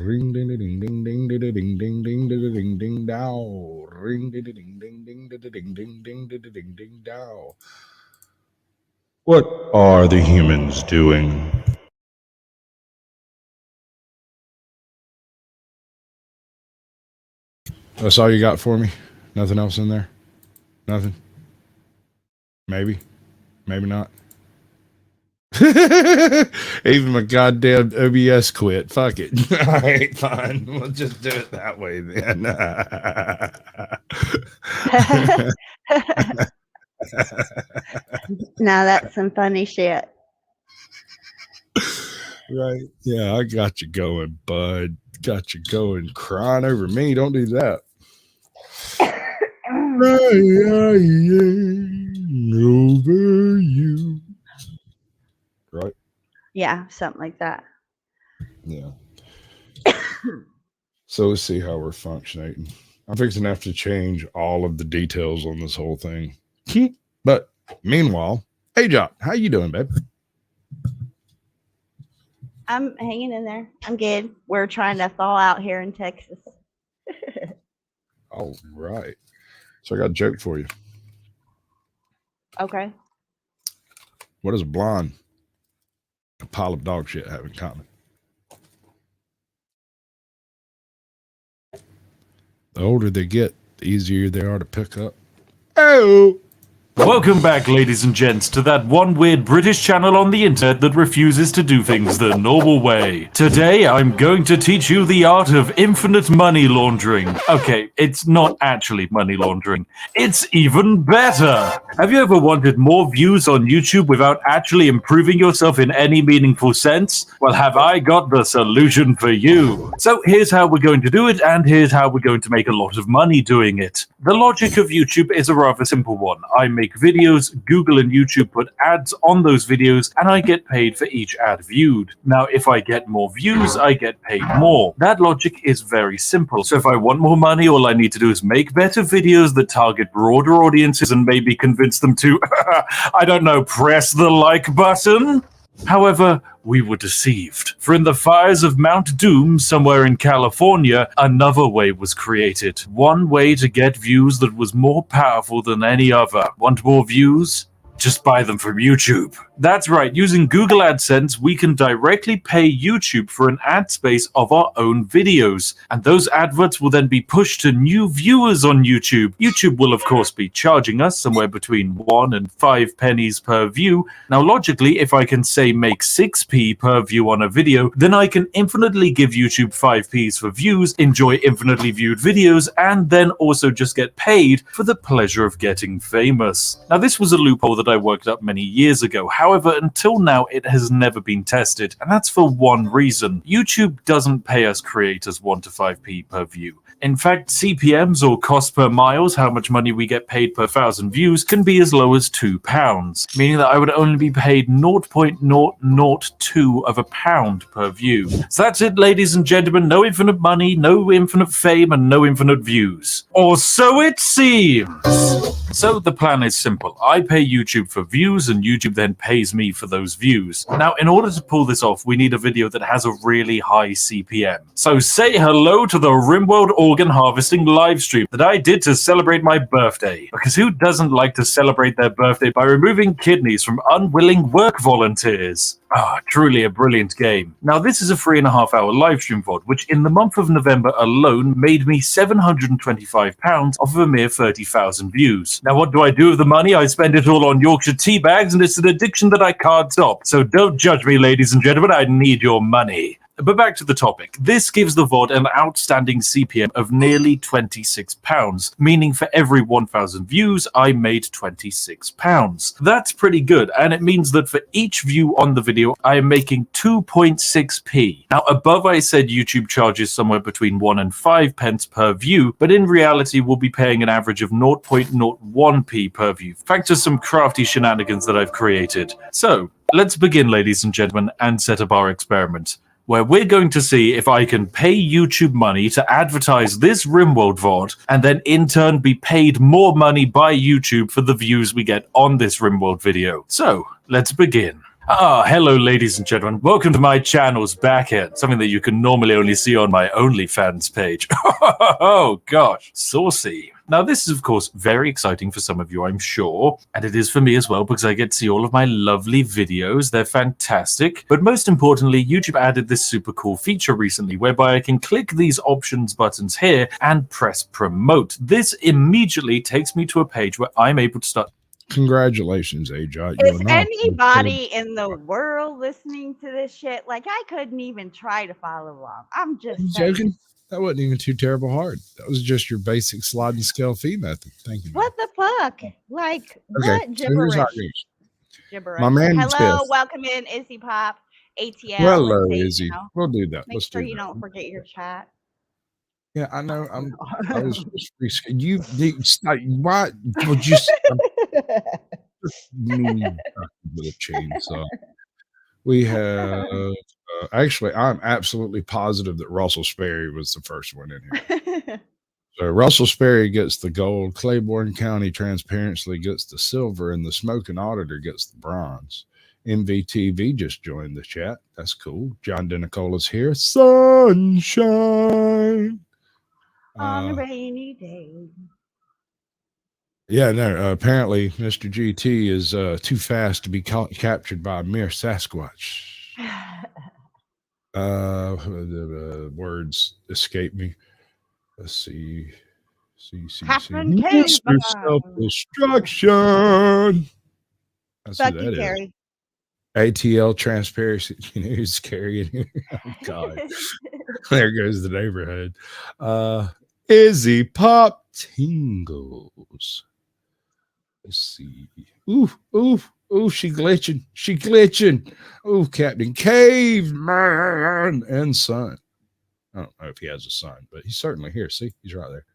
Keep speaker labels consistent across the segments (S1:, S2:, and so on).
S1: Ring ding ding ding ding ding ding ding ding ding ding dow. Ring ding ding ding ding ding ding ding ding ding ding dow. What are the humans doing? That's all you got for me? Nothing else in there? Nothing? Maybe? Maybe not? Even my goddamn OBS quit. Fuck it. All right, fine. We'll just do it that way then.
S2: Now that's some funny shit.
S1: Right. Yeah, I got you going, bud. Got you going. Crying over me. Don't do that. Over you. Right?
S2: Yeah, something like that.
S1: Yeah. So let's see how we're functioning. I'm fixing to have to change all of the details on this whole thing. But meanwhile, hey, Jock, how you doing, babe?
S2: I'm hanging in there. I'm good. We're trying to thaw out here in Texas.
S1: All right. So I got a joke for you.
S2: Okay.
S1: What does a blonde, a pile of dog shit have in common? The older they get, the easier they are to pick up. Oh!
S3: Welcome back, ladies and gents, to that one weird British channel on the internet that refuses to do things the normal way. Today, I'm going to teach you the art of infinite money laundering. Okay, it's not actually money laundering. It's even better! Have you ever wanted more views on YouTube without actually improving yourself in any meaningful sense? Well, have I got the solution for you. So here's how we're going to do it, and here's how we're going to make a lot of money doing it. The logic of YouTube is a rather simple one. I make videos, Google and YouTube put ads on those videos, and I get paid for each ad viewed. Now, if I get more views, I get paid more. That logic is very simple. So if I want more money, all I need to do is make better videos that target broader audiences and maybe convince them to, I don't know, press the like button? However, we were deceived, for in the fires of Mount Doom, somewhere in California, another way was created. One way to get views that was more powerful than any other. Want more views? Just buy them from YouTube. That's right, using Google AdSense, we can directly pay YouTube for an ad space of our own videos, and those adverts will then be pushed to new viewers on YouTube. YouTube will of course be charging us somewhere between 1 and 5 pennies per view. Now logically, if I can say make 6p per view on a video, then I can infinitely give YouTube 5p's for views, enjoy infinitely viewed videos, and then also just get paid for the pleasure of getting famous. Now this was a loophole that I worked up many years ago. However, until now, it has never been tested, and that's for one reason. YouTube doesn't pay us creators 1 to 5p per view. In fact, CPMs, or cost per miles, how much money we get paid per 1,000 views, can be as low as £2, meaning that I would only be paid 0.002 of a pound per view. So that's it, ladies and gentlemen. No infinite money, no infinite fame, and no infinite views. Or so it seems. So the plan is simple. I pay YouTube for views, and YouTube then pays me for those views. Now, in order to pull this off, we need a video that has a really high CPM. So say hello to the Rimworld organ harvesting live stream that I did to celebrate my birthday. Because who doesn't like to celebrate their birthday by removing kidneys from unwilling work volunteers? Truly a brilliant game. Now, this is a 3.5-hour live stream VOD, which in the month of November alone made me £725 off of a mere 30,000 views. Now, what do I do with the money? I spend it all on Yorkshire tea bags, and it's an addiction that I can't stop. So don't judge me, ladies and gentlemen. I need your money. But back to the topic. This gives the VOD an outstanding CPM of nearly £26, meaning for every 1,000 views, I made £26. That's pretty good, and it means that for each view on the video, I am making 2.6p. Now, above I said YouTube charges somewhere between 1 and 5 pence per view, but in reality, we'll be paying an average of 0.01p per view, thanks to some crafty shenanigans that I've created. So, let's begin, ladies and gentlemen, and set up our experiment, where we're going to see if I can pay YouTube money to advertise this Rimworld VOD, and then in turn be paid more money by YouTube for the views we get on this Rimworld video. So, let's begin. Hello, ladies and gentlemen. Welcome to my channel's back end, something that you can normally only see on my OnlyFans page. Oh, gosh, saucy. Now, this is, of course, very exciting for some of you, I'm sure, and it is for me as well because I get to see all of my lovely videos. They're fantastic. But most importantly, YouTube added this super cool feature recently whereby I can click these options buttons here and press promote. This immediately takes me to a page where I'm able to start.
S1: Congratulations, AJ.
S2: Is anybody in the world listening to this shit? Like, I couldn't even try to follow along. I'm just saying.
S1: joking. That wasn't even too terrible hard. That was just your basic sliding scale fee method. Thank you.
S2: What the fuck? Like, what
S1: So here's how
S2: gibberish?
S1: it goes.
S2: Gibberish.
S1: My man
S2: Hello,
S1: Tiff.
S2: welcome in, Izzy Pop, ATL.
S1: Hello,
S2: and say,
S1: Izzy. We'll do that.
S2: Make
S1: Let's
S2: sure
S1: do
S2: you
S1: that.
S2: don't forget your chat.
S1: Yeah, I know. I was just you. Why would you? Me with a chainsaw. We have actually. I'm absolutely positive that Russell Sperry was the first one in here. So Russell Sperry gets the gold, Claiborne County Transparency gets the silver, and the Smoking Auditor gets the bronze. MVTV just joined the chat. That's cool. John Denicola's here. Sunshine.
S2: On a rainy day.
S1: Yeah, no. Apparently, Mr. GT is too fast to be captured by a mere Sasquatch. The words escape me. Let's see. Mr. Self-Destruction. That's
S2: Fuck
S1: who
S2: you,
S1: that is.
S2: Carrie.
S1: ATL Transparency. You know who's carrying here? Oh, God. There goes the neighborhood. Izzy Pop Tingles. Let's see. Ooh, she glitching. Ooh, Captain Caveman and son. I don't know if he has a son, but he's certainly here. See, he's right there.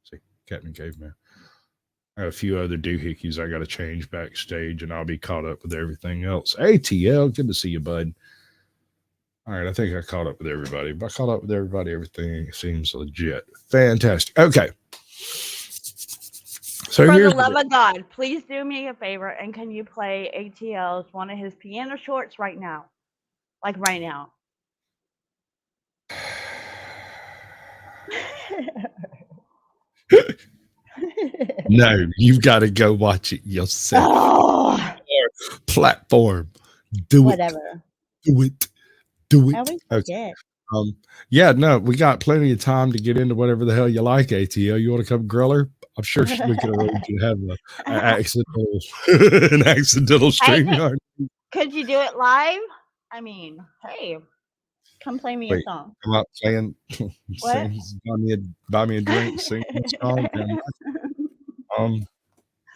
S1: See, Captain Caveman. I have a few other doohickeys I got to change backstage, and I'll be caught up with everything else. ATL, good to see you, bud. All right, I think I caught up with everybody. If I caught up with everybody, everything seems legit. Fantastic. Okay. So
S2: for the love of God, please do me a favor, and can you play ATL's one of his piano shorts right now? Like right now.
S1: No, you've got to go watch it yourself.
S2: Oh.
S1: Platform. Do
S2: Whatever.
S1: it. Do it.
S2: I always
S1: forget. Yeah, no, we got plenty of time to get into whatever the hell you like, ATL. You want to come grill her? I'm sure we can arrange to have an accidental StreamYard.
S2: Could you do it live? I mean, hey, come play me a song.
S1: I'm not playing. Buy me a drink, sing a song.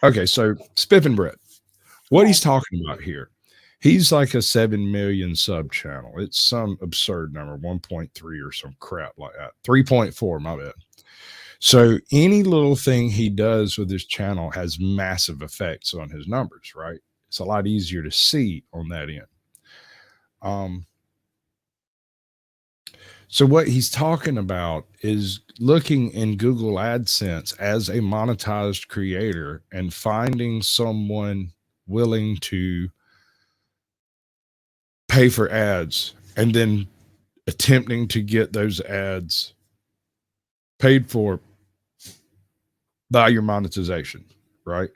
S1: Okay, so Spiffin Brett. What he's talking about here, he's like a 7 million sub channel. It's some absurd number, 1.3 or some crap like that. 3.4, my bad. So any little thing he does with his channel has massive effects on his numbers, right? It's a lot easier to see on that end. So what he's talking about is looking in Google AdSense as a monetized creator and finding someone willing to pay for ads and then attempting to get those ads paid for by your monetization, right?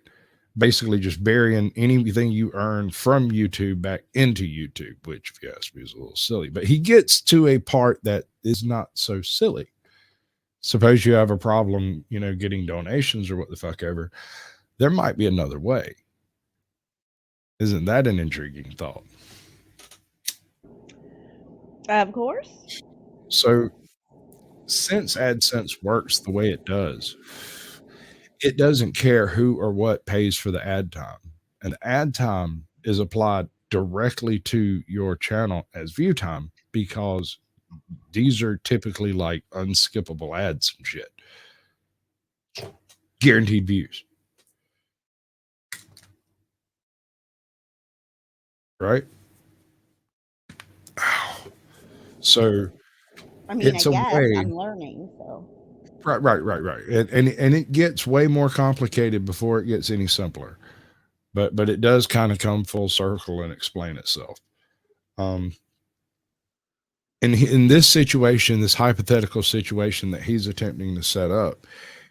S1: Basically just burying anything you earn from YouTube back into YouTube, which, if you ask me, is a little silly. But he gets to a part that is not so silly. Suppose you have a problem, getting donations or what the fuck ever. There might be another way. Isn't that an intriguing thought?
S2: Of course.
S1: So since AdSense works the way it does, it doesn't care who or what pays for the ad time. And ad time is applied directly to your channel as view time because these are typically like unskippable ads and shit. Guaranteed views. Right? So
S2: I mean, it's I guess I'm learning, so.
S1: Right. And it gets way more complicated before it gets any simpler. but it does kind of come full circle and explain itself. Um, in this situation, this hypothetical situation that he's attempting to set up,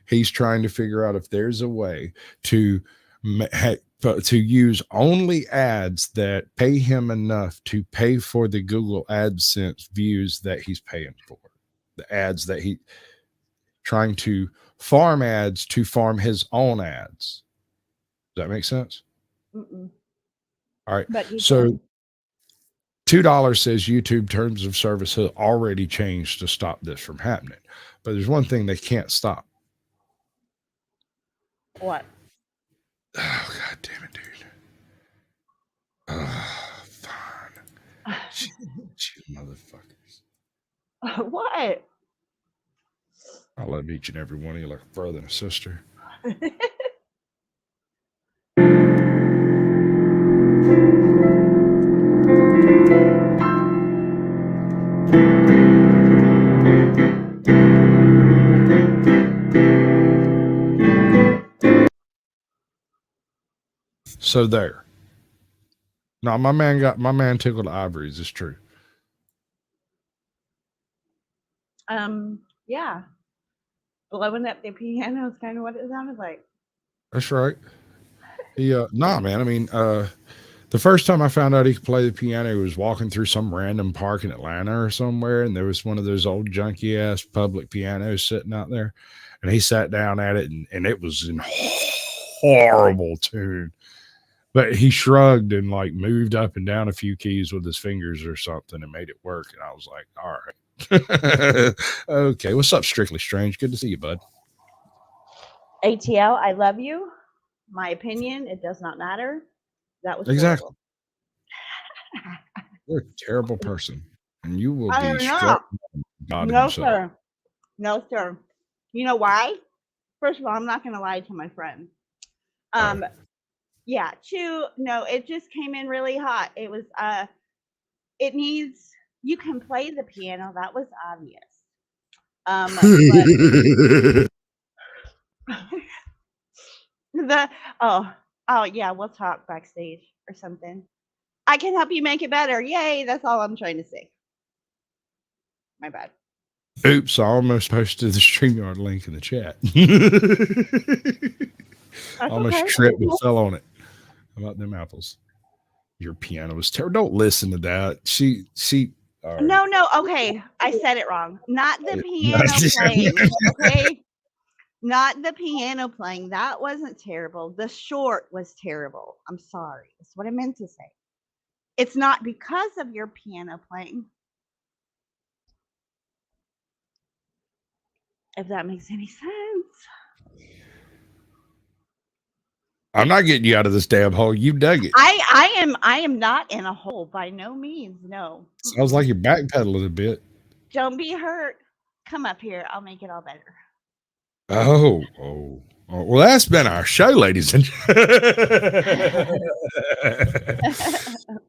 S1: he's trying to figure out if there's a way to to use only ads that pay him enough to pay for the Google AdSense views that he's paying for. The ads that he trying to farm ads to farm his own ads. Does that make sense?
S2: Mm-mm.
S1: All right.
S2: But
S1: So $2 says YouTube terms of service has already changed to stop this from happening. But there's one thing they can't stop.
S2: what?
S1: Oh, God damn it, dude. Fine. You motherfuckers.
S2: What?
S1: I love each and every one of you like a brother and a sister. So there. No, my man tickled ivories. It's true.
S2: Yeah. Blowing up the piano is kind of what it sounded like.
S1: That's right. He nah, man. I mean, the first time I found out he could play the piano, he was walking through some random park in Atlanta or somewhere, and there was one of those old junky ass public pianos sitting out there, and he sat down at it, and it was in horrible tune. But he shrugged and like moved up and down a few keys with his fingers or something and made it work. And I was like, all right. Okay. What's up, Strictly Strange? Good to see you, bud.
S2: ATL, I love you. My opinion, it does not matter. That was
S1: Exactly.
S2: horrible.
S1: You're a terrible person. And you will
S2: I am
S1: be
S2: not.
S1: struck by God
S2: No,
S1: himself.
S2: sir. No, sir. You know why? First of all, I'm not going to lie to my friend. Yeah, no, it just came in really hot. It was it needs, you can play the piano, that was obvious. But oh yeah, we'll talk backstage or something. I can help you make it better. Yay, that's all I'm trying to say. My bad.
S1: Oops, I almost posted the StreamYard link in the chat.
S2: That's
S1: Almost
S2: okay.
S1: tripped and fell on it. How about them apples? Your piano was terrible. Don't listen to that. She right.
S2: No, okay. I said it wrong. Not the piano playing. Okay. Not the piano playing. That wasn't terrible. The short was terrible. I'm sorry. That's what I meant to say. It's not because of your piano playing. If that makes any sense.
S1: I'm not getting you out of this damn hole. You dug it.
S2: I am not in a hole by no means. No.
S1: Sounds like you're backpedaling a bit.
S2: Don't be hurt. Come up here. I'll make it all better.
S1: Oh. Well, that's been our show, ladies and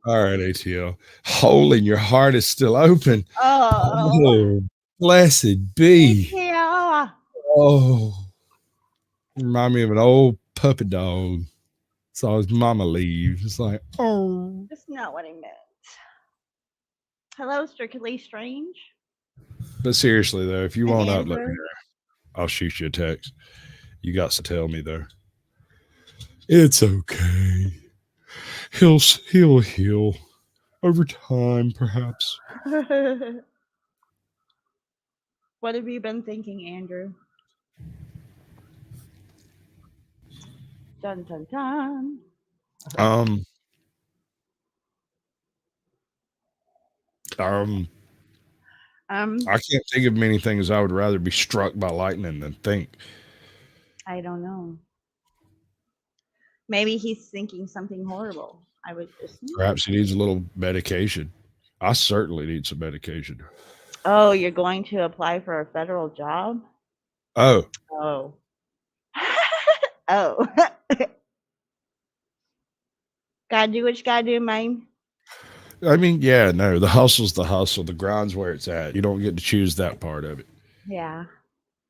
S1: all right, ATL. Hole in your heart is still open.
S2: Oh,
S1: blessed be.
S2: Yeah.
S1: Oh, remind me of an old puppy dog. Saw his mama leave. It's like, oh.
S2: That's not what I meant. Hello, Strictly Strange.
S1: But seriously, though, if you want up, let me
S2: Andrew.
S1: know. I'll shoot you a text. You got to tell me, though. It's okay. He'll heal over time, perhaps.
S2: What have you been thinking, Andrew? Dun dun dun.
S1: I can't think of many things I would rather be struck by lightning than think.
S2: I don't know. Maybe he's thinking something horrible. I would assume.
S1: Perhaps he needs a little medication. I certainly need some medication.
S2: Oh, you're going to apply for a federal job?
S1: Oh.
S2: Oh. Oh. Gotta do what you gotta do, man.
S1: I mean, yeah, no, the hustle's the hustle. The grind's where it's at. You don't get to choose that part of it.
S2: Yeah.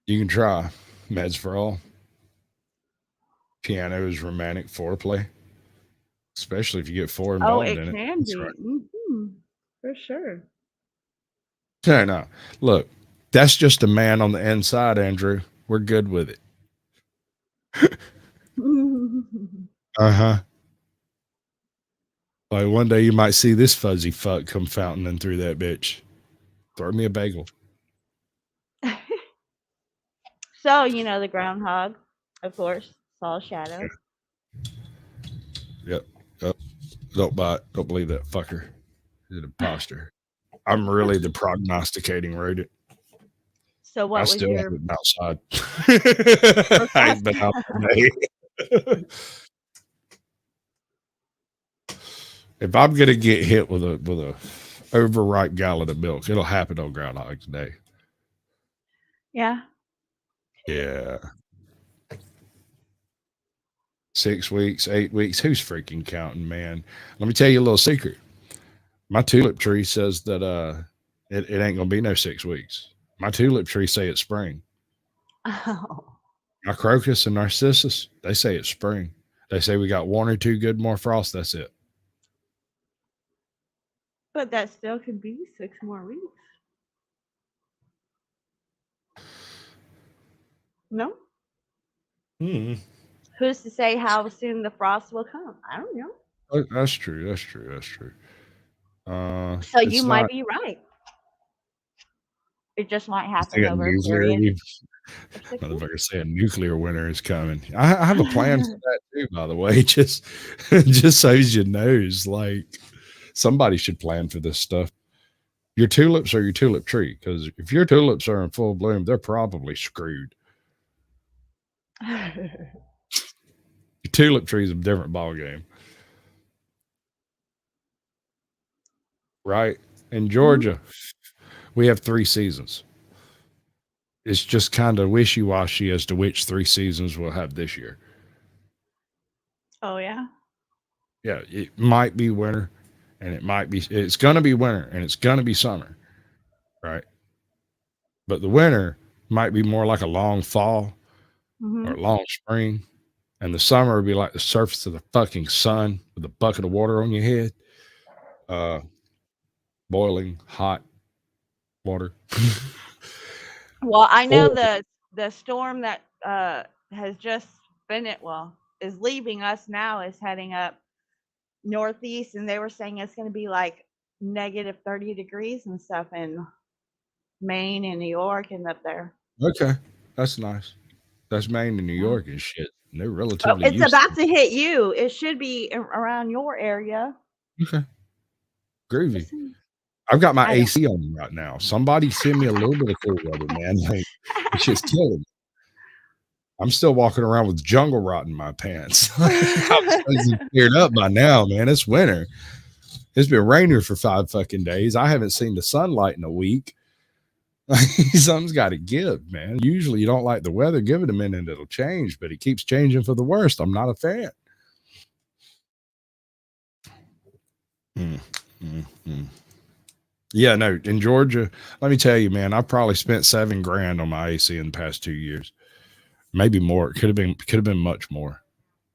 S1: You can try. Meds for all. Piano is romantic foreplay. especially if you get four
S2: Oh,
S1: involved
S2: it
S1: in it.
S2: can
S1: That's
S2: be. For sure.
S1: right. No, look, that's just a man on the inside, Andrew. We're good with it. Uh-huh. Like one day you might see this fuzzy fuck come fountaining through that bitch. Throw me a bagel.
S2: So, the groundhog, of course, saw a shadow.
S1: Yep. Yep. Don't buy it. Don't believe that fucker. He's an imposter. I'm really the prognosticating rodent.
S2: So,
S1: I
S2: what was
S1: still
S2: your
S1: haven't been outside. I ain't been out
S2: procrastination?
S1: today. If I'm gonna get hit with a overripe gallon of milk, it'll happen on Groundhog Day.
S2: Yeah.
S1: Yeah. 6 weeks, 8 weeks. Who's freaking counting, man? Let me tell you a little secret. My tulip tree says that it ain't gonna be no 6 weeks. My tulip tree say it's spring.
S2: Oh.
S1: My crocus and narcissus, they say it's spring. They say we got one or two good more frost. That's it.
S2: But that still could be 6 more weeks. No?
S1: Hmm.
S2: Who's to say how soon the frost will come? I don't know.
S1: That's true. That's true. That's true.
S2: So you
S1: It's
S2: might
S1: not.
S2: be right. It just might
S1: It's like
S2: happen
S1: a
S2: over a
S1: nuclear.
S2: period of 6 weeks.
S1: Motherfucker saying nuclear winter is coming. I have a plan for that too, by the way. Just so you knows, like somebody should plan for this stuff. Your tulips are your tulip tree, because if your tulips are in full bloom, they're probably screwed. Your tulip tree is a different ball game, right? In Georgia, we have 3 seasons. It's just kind of wishy-washy as to which 3 seasons we'll have this year.
S2: Oh, yeah?
S1: Yeah, it might be winter, and it's going to be winter, and it's going to be summer, right? But the winter might be more like a long fall or a long spring, and the summer would be like the surface of the fucking sun with a bucket of water on your head, boiling hot water.
S2: Well, I know
S1: Or
S2: the storm that has just is leaving us now, is heading up northeast, and they were saying it's going to be like negative 30 degrees and stuff in Maine and New York and up there.
S1: okay, that's nice. That's Maine and New
S2: Yeah.
S1: York and shit. And they're
S2: Oh,
S1: relatively
S2: it's
S1: used
S2: about to hit you. It should be around your area.
S1: to. Okay, groovy.
S2: Listen,
S1: I've got my
S2: I don't.
S1: AC on right now. Somebody send me a little bit of cool weather, man. Like, it's just killing me. I'm still walking around with jungle rot in my pants. I'm supposed to be cleared up by now, man. It's winter. It's been raining for 5 fucking days. I haven't seen the sunlight in a week. Something's got to give, man. Usually you don't like the weather. Give it a minute, it'll change, but it keeps changing for the worst. I'm not a fan. Yeah, no, in Georgia, let me tell you, man, I probably spent $7,000 on my AC in the past 2 years. Maybe more. It could have been much more.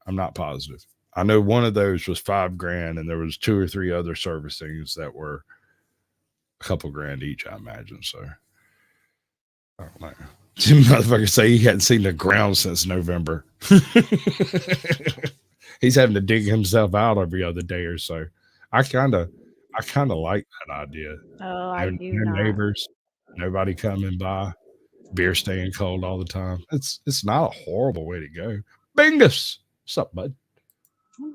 S1: I'm not positive. I know one of those was $5,000, and there was 2 or 3 other servicings that were a couple grand each, I imagine. So I don't know. Some motherfucker say he hadn't seen the ground since November. He's having to dig himself out every other day or so. I kind of like that idea.
S2: Oh, I do
S1: No
S2: not.
S1: neighbors, nobody coming by, beer staying cold all the time. It's not a horrible way to go. Bingus, what's up, bud?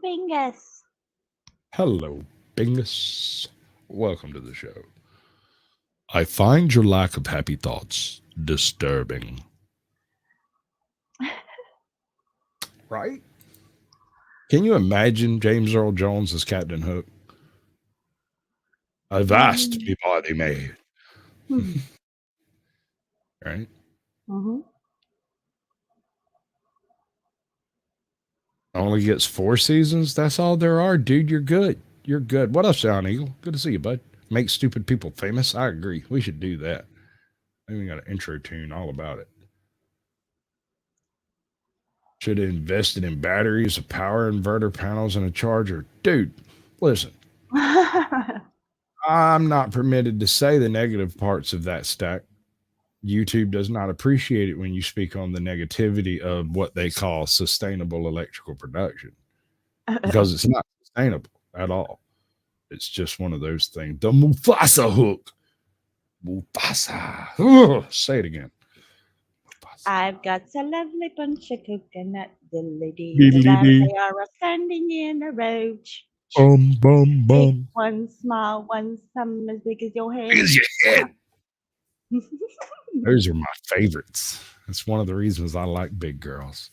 S2: Bingus.
S1: Hello, Bingus. Welcome to the show. I find your lack of happy thoughts disturbing. Right? Can you imagine James Earl Jones as Captain Hook? A vast be body made. Right? Only gets 4 seasons. That's all there are, dude. You're good. You're good. What up, Sound Eagle? Good to see you, bud. Make stupid people famous. I agree. We should do that. I even got an intro tune all about it. Should have invested in batteries, a power inverter, panels, and a charger. Dude, listen. I'm not permitted to say the negative parts of that stack. YouTube does not appreciate it when you speak on the negativity of what they call sustainable electrical production, because it's not sustainable at all. It's just one of those things. The Mufasa hook. Mufasa. Ugh, say it again. Mufasa.
S2: I've got a lovely bunch of coconut diddly
S1: Diddly-dee.
S2: They are standing in a row.
S1: Bum,
S2: Big one, small one, some as big as your head.
S1: Here's your head. Those are my favorites. That's one of the reasons I like big girls.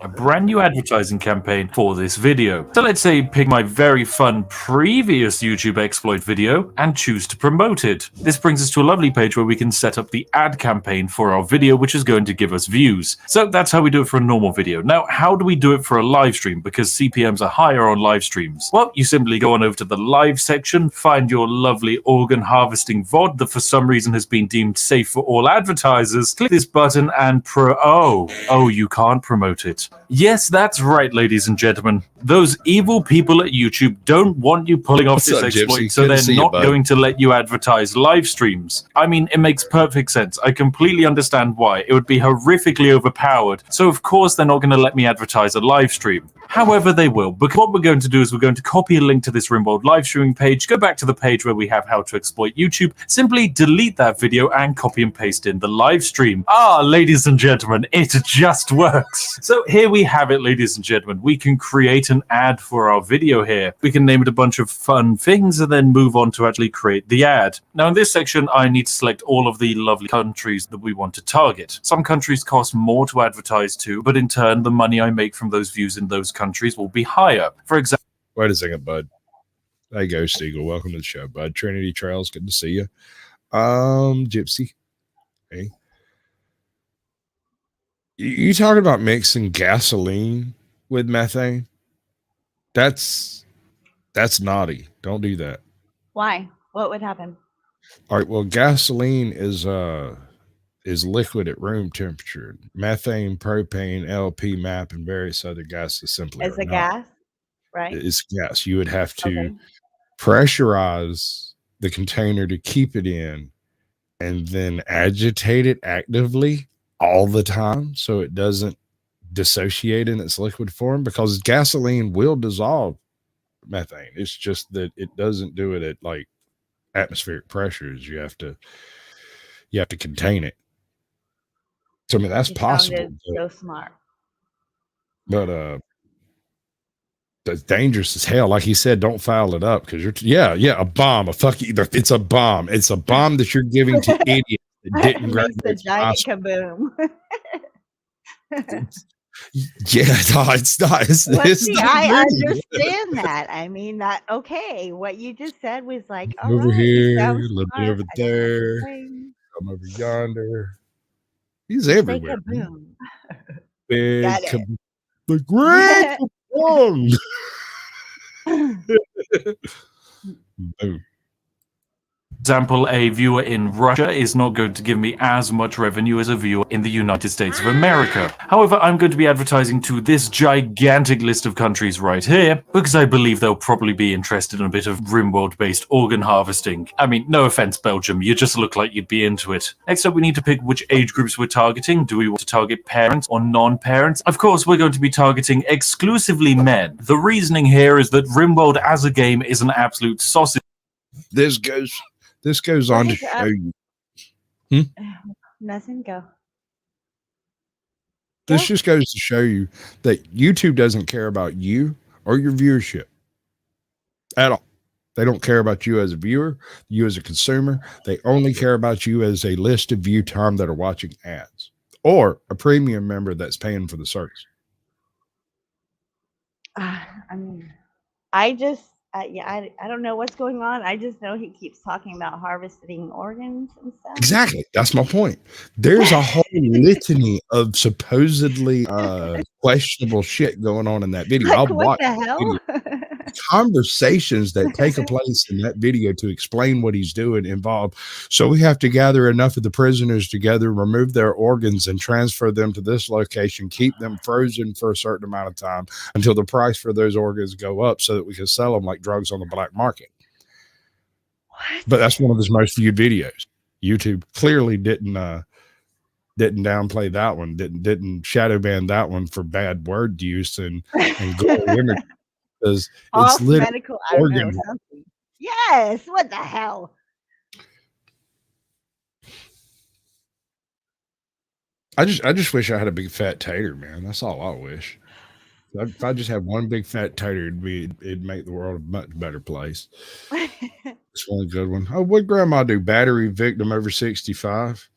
S3: A brand new advertising campaign for this video. So let's say pick my very fun previous YouTube exploit video and choose to promote it. This brings us to a lovely page where we can set up the ad campaign for our video, which is going to give us views. So that's how we do it for a normal video. Now, how do we do it for a live stream? Because CPMs are higher on live streams. Well, you simply go on over to the live section, find your lovely organ harvesting VOD that for some reason has been deemed safe for all advertisers. Click this button and oh, you can't promote it. Yes, that's right, ladies and gentlemen. Those evil people at YouTube don't want you pulling off this exploit, so they're not going to let you advertise live streams. I mean, it makes perfect sense. I completely understand why. It would be horrifically overpowered, so of course they're not going to let me advertise a live stream. However, they will, because what we're going to do is we're going to copy a link to this Rimworld live streaming page, go back to the page where we have how to exploit YouTube, simply delete that video and copy and paste in the live stream. Ah, ladies and gentlemen, it just works. So here we have it, ladies and gentlemen. We can create an ad for our video here. We can name it a bunch of fun things and then move on to actually create the ad. Now in this section, I need to select all of the lovely countries that we want to target. Some countries cost more to advertise to, but in turn, the money I make from those views in those countries will be higher. For example,
S1: wait a second, bud. There you go, Stiegel. Welcome to the show, bud. Trinity Trails, good to see you. Gypsy. Hey. You talking about mixing gasoline with methane? That's naughty. Don't do that.
S2: Why? What would happen?
S1: All right. Well, gasoline is liquid at room temperature. Methane, propane, LP, MAP, and various other gases simply
S2: It's a gas, right?
S1: It's gas. You would have to pressurize the container to keep it in, and then agitate it actively all the time so it doesn't dissociate in its liquid form, because gasoline will dissolve methane. It's just that it doesn't do it at like atmospheric pressures. You have to contain it. So I mean that's possible.
S2: So smart.
S1: But that's dangerous as hell. Like he said, don't foul it up, because you're a bomb. It's a bomb. It's a bomb that you're giving to idiots that didn't graduate.
S2: It's a giant kaboom.
S1: It's not.
S2: I understand that. I mean that. Okay, what you just said was like
S1: over here, a little bit over there, come over yonder. He's everywhere. Big kaboom. The great kaboom. Boom.
S3: Example, a viewer in Russia is not going to give me as much revenue as a viewer in the United States of America. However, I'm going to be advertising to this gigantic list of countries right here, because I believe they'll probably be interested in a bit of Rimworld-based organ harvesting. I mean, no offense, Belgium, you just look like you'd be into it. Next up, we need to pick which age groups we're targeting. Do we want to target parents or non-parents? Of course, we're going to be targeting exclusively men. The reasoning here is that Rimworld as a game is an absolute sausage.
S1: This goes on to show you.
S2: Nothing go.
S1: This just goes to show you that YouTube doesn't care about you or your viewership at all. They don't care about you as a viewer, you as a consumer. They only care about you as a list of view time that are watching ads, or a premium member that's paying for the service.
S2: I mean, I don't know what's going on. I just know he keeps talking about harvesting organs and stuff.
S1: Exactly. That's my point. There's a whole litany of supposedly questionable shit going on in that video.
S2: Like, what the hell?
S1: conversations that take place in that video to explain what he's doing involved. So we have to gather enough of the prisoners together, remove their organs, and transfer them to this location, keep them frozen for a certain amount of time until the price for those organs go up so that we can sell them like drugs on the black market.
S2: What?
S1: But that's one of his most viewed videos. YouTube clearly didn't downplay that one, didn't shadow ban that one for bad word use and gory imagery, because it's literally
S2: medical, I don't know,
S1: organ.
S2: something. Yes, what the hell?
S1: I just wish I had a big fat tater, man. That's all I wish. If I just had one big fat tater, it'd make the world a much better place. It's one good one. Oh, what grandma do? Battery victim over 65.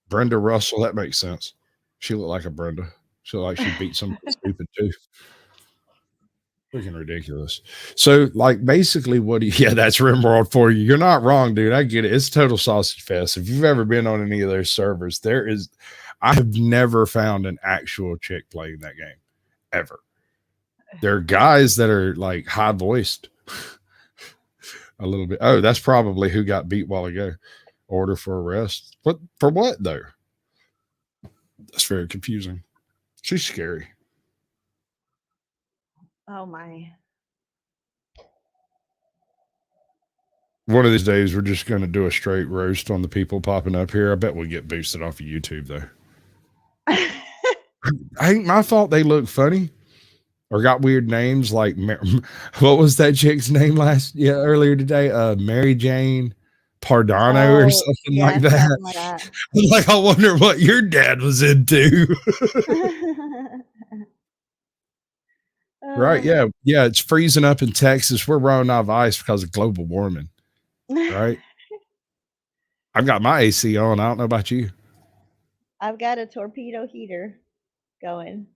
S1: Brenda Russell, that makes sense. She looked like a Brenda. She looked like she beat somebody stupid too. Freaking ridiculous. So, like, basically, yeah, that's Rimworld for you. You're not wrong, dude. I get it. It's total sausage fest. If you've ever been on any of those servers, I have never found an actual chick playing that game ever. There are guys that are like high voiced a little bit. Oh, that's probably who got beat a while ago. Order for arrest. What for? What though? That's very confusing. She's scary.
S2: Oh my.
S1: One of these days, we're just going to do a straight roast on the people popping up here. I bet we'll get boosted off of YouTube, though. Ain't my fault they look funny or got weird names like, what was that chick's name earlier today? Mary Jane Pardano or something like that.
S2: Something like that.
S1: Like, I wonder what your dad was into. Right. Yeah. Yeah. It's freezing up in Texas. We're running out of ice because of global warming. Right. I've got my AC on. I don't know about you.
S2: I've got a torpedo heater going.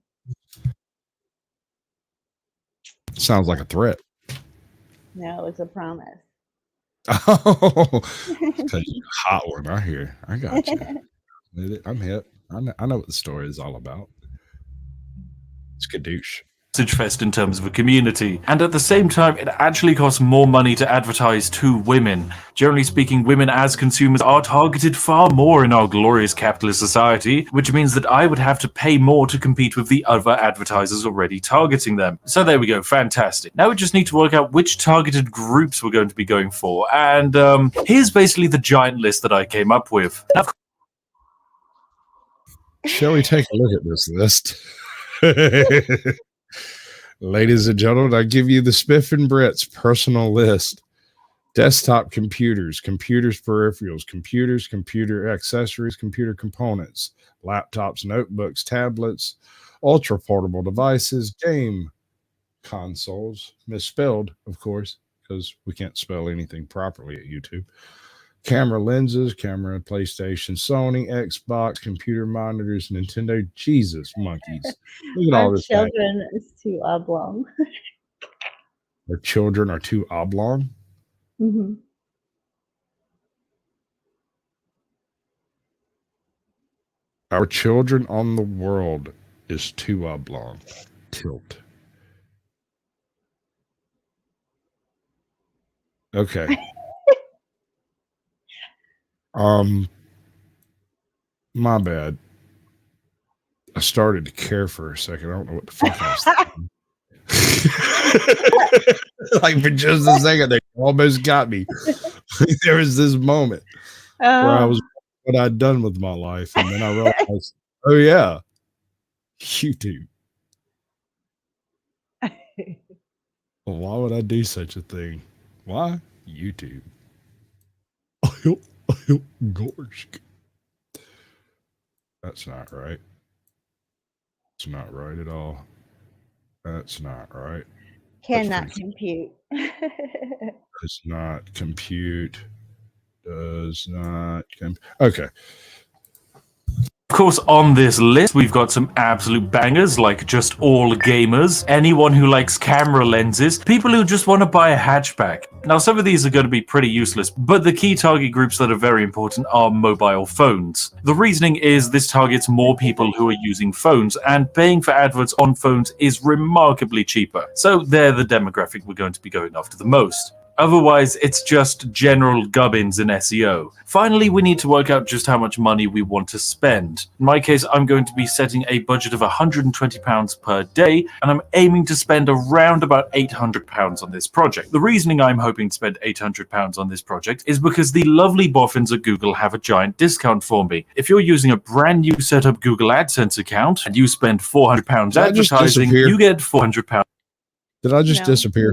S1: Sounds like a threat.
S2: No, it's a promise.
S1: Oh, because you're a hot one. I hear. I got you. I'm hip. I know what the story is all about. It's Kadoosh.
S3: Fest in terms of a community, and at the same time it actually costs more money to advertise to women. Generally speaking, women as consumers are targeted far more in our glorious capitalist society, which means that I would have to pay more to compete with the other advertisers already targeting them. So there we go, fantastic. Now we just need to work out which targeted groups we're going to be going for, and here's basically the giant list that I came up with. Now,
S1: shall we take a look at this list? Ladies and gentlemen, I give you the Spiff and Brett's personal list. Desktop computers, computers peripherals, computers, computer accessories, computer components, laptops, notebooks, tablets, ultra portable devices, game consoles, misspelled, of course, because we can't spell anything properly at YouTube. Camera lenses, camera, PlayStation, Sony, Xbox, computer monitors, Nintendo. Jesus, monkeys. Look at all this.
S2: Our children is too oblong.
S1: Our children are too oblong?
S2: Mm-hmm.
S1: Our children on the world is too oblong. Tilt. Okay. My bad. I started to care for a second. I don't know what the fuck I was thinking. Like for just a second, they almost got me. There was this moment where I was what I'd done with my life, and then I realized, oh yeah, YouTube. Well, why would I do such a thing? Why? YouTube. Gosh. That's not right. It's not right at all. That's not right.
S2: Cannot compute.
S1: Does not compute. Does not compute. Okay.
S3: Of course, on this list, we've got some absolute bangers like Just All Gamers, anyone who likes camera lenses, people who just want to buy a hatchback. Now, some of these are going to be pretty useless, but the key target groups that are very important are mobile phones. The reasoning is this targets more people who are using phones, and paying for adverts on phones is remarkably cheaper. So they're the demographic we're going to be going after the most. Otherwise, it's just general gubbins in SEO. Finally, we need to work out just how much money we want to spend. In my case, I'm going to be setting a budget of £120 per day, and I'm aiming to spend around about £800 on this project. The reasoning I'm hoping to spend £800 on this project is because the lovely boffins at Google have a giant discount for me. If you're using a brand new setup Google AdSense account, and you spend £400 advertising, you get £400.
S1: Did I just disappear?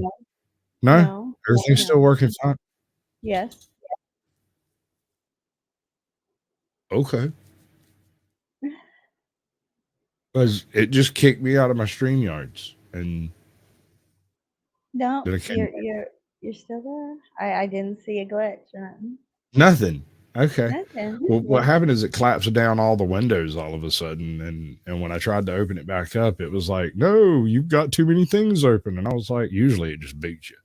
S1: No?
S2: No.
S1: Everything's still working fine?
S2: Yes.
S1: Okay. Because it just kicked me out of my StreamYards. And
S2: No,
S1: Did I can't-
S2: you're still there. I didn't see a glitch or nothing.
S1: nothing. Okay.
S2: Nothing.
S1: Well, what happened is it collapsed down all the windows all of a sudden. And when I tried to open it back up, it was like, no, you've got too many things open. And I was like, usually it just beats you.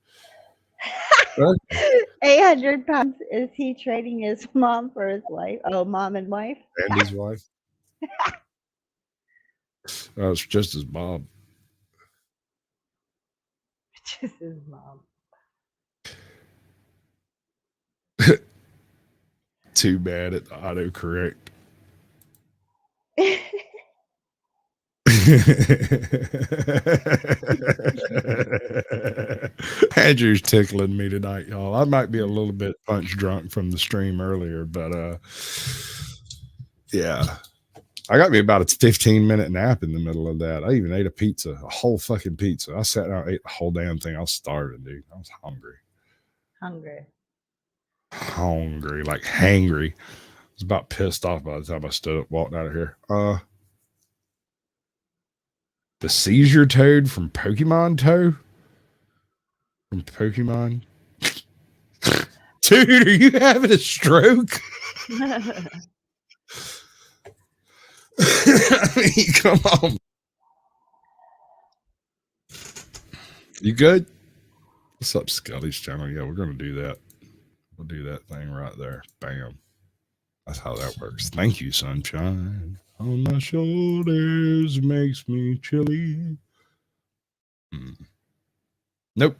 S2: 800 pounds. Is he trading his mom for his wife? Oh, mom and wife?
S1: And his wife. It's just his mom.
S2: Just his mom.
S1: Too bad at the autocorrect. Andrew's tickling me tonight, y'all. I might be a little bit punch drunk from the stream earlier, but yeah. I got me about a 15-minute nap in the middle of that. I even ate a whole fucking pizza. I sat down and ate the whole damn thing. I was starving, dude. I was hungry. Hungry, like hangry. I was about pissed off by the time I stood up, walked out of here. The seizure toad from Pokemon Toe? From Pokemon? Dude, are you having a stroke? I mean, come on. You good? What's up, Scully's channel? Yeah, we're going to do that. We'll do that thing right there. Bam. That's how that works. Thank you, sunshine. On my shoulders makes me chilly. Nope.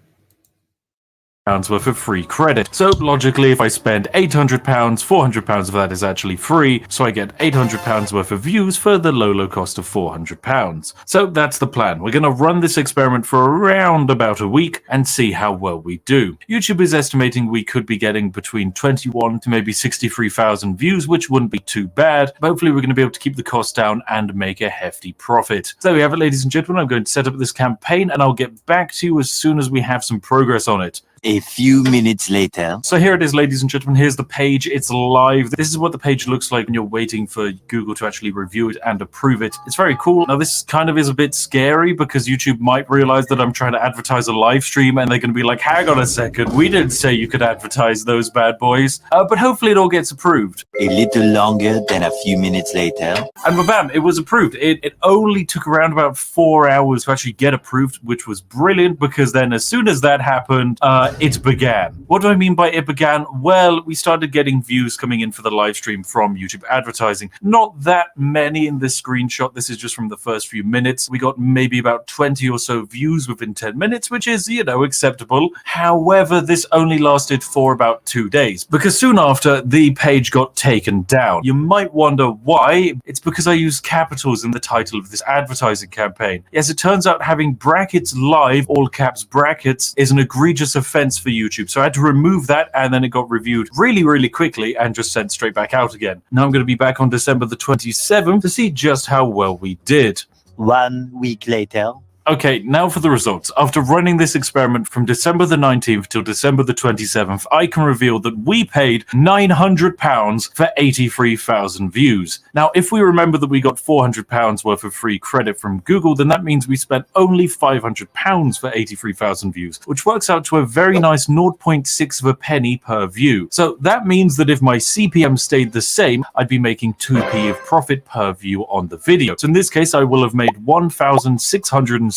S3: Worth of free credit. So logically, if I spend £800, £400 of that is actually free, so I get £800 worth of views for the low cost of £400. So that's the plan. We're going to run this experiment for around about a week and see how well we do. YouTube is estimating we could be getting between 21 to maybe 63,000 views, which wouldn't be too bad. But hopefully we're going to be able to keep the cost down and make a hefty profit. So there we have it, ladies and gentlemen. I'm going to set up this campaign and I'll get back to you as soon as we have some progress on it.
S4: A few minutes later.
S3: So here it is, ladies and gentlemen. Here's the page. It's live. This is what the page looks like when you're waiting for Google to actually review it and approve it. It's very cool. Now, this kind of is a bit scary because YouTube might realize that I'm trying to advertise a live stream and they're going to be like, hang on a second. We didn't say you could advertise those bad boys. But hopefully it all gets approved.
S4: A little longer than a few minutes later.
S3: And bam, it was approved. It only took around about 4 hours to actually get approved, which was brilliant because then as soon as that happened, it began. What do I mean by it began? Well, we started getting views coming in for the live stream from YouTube advertising. Not that many in this screenshot. This is just from the first few minutes. We got maybe about 20 or so views within 10 minutes, which is, acceptable. However, this only lasted for about 2 days because soon after the page got taken down. You might wonder why. It's because I used capitals in the title of this advertising campaign. Yes, it turns out having brackets live, all caps brackets, is an egregious offense for YouTube. So I had to remove that and then it got reviewed really, really quickly and just sent straight back out again. Now I'm going to be back on December the 27th to see just how well we did.
S4: 1 week later.
S3: Okay, now for the results. After running this experiment from December the 19th till December the 27th, I can reveal that we paid £900 for 83,000 views. Now, if we remember that we got £400 worth of free credit from Google, then that means we spent only £500 for 83,000 views, which works out to a very nice 0.6 of a penny per view. So that means that if my CPM stayed the same, I'd be making 2p of profit per view on the video. So in this case, I will have made £1,660,